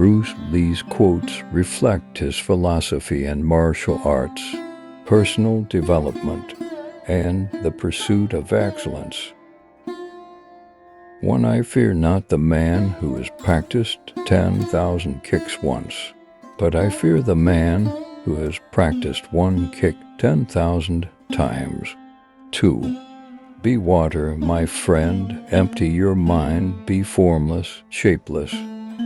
Bruce Lee's quotes reflect his philosophy in martial arts, personal development, and the pursuit of excellence. 1. I fear not the man who has practiced 10,000 kicks once, but I fear the man who has practiced one kick 10,000 times. 2. Be water, my friend, empty your mind, be formless, shapeless.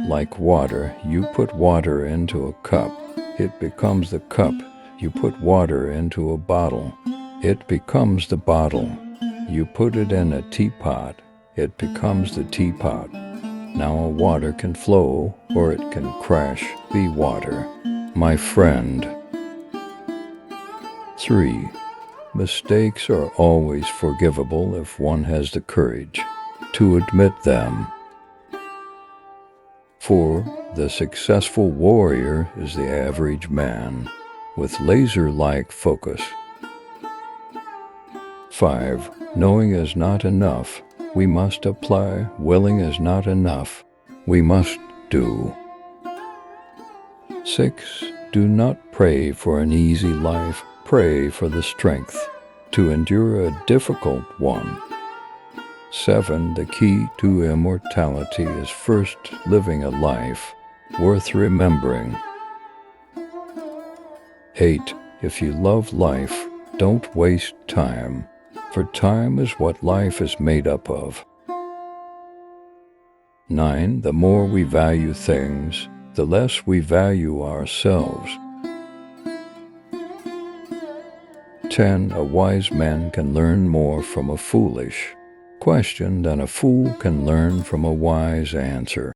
Like water, you put water into a cup, it becomes the cup. You put water into a bottle, it becomes the bottle. You put it in a teapot, it becomes the teapot. Now water can flow or it can crash. Be water, my friend. 3. Mistakes are always forgivable if one has the courage to admit them. 4. The successful warrior is the average man with laser-like focus. 5. Knowing is not enough, we must apply. Willing is not enough, we must do. 6. Do not pray for an easy life, pray for the strength to endure a difficult one. 7. The key to immortality is first living a life worth remembering. 8. If you love life, don't waste time, for time is what life is made up of. 9. The more we value things, the less we value ourselves. 10. A wise man can learn more from a foolish question than a fool can learn from a wise answer.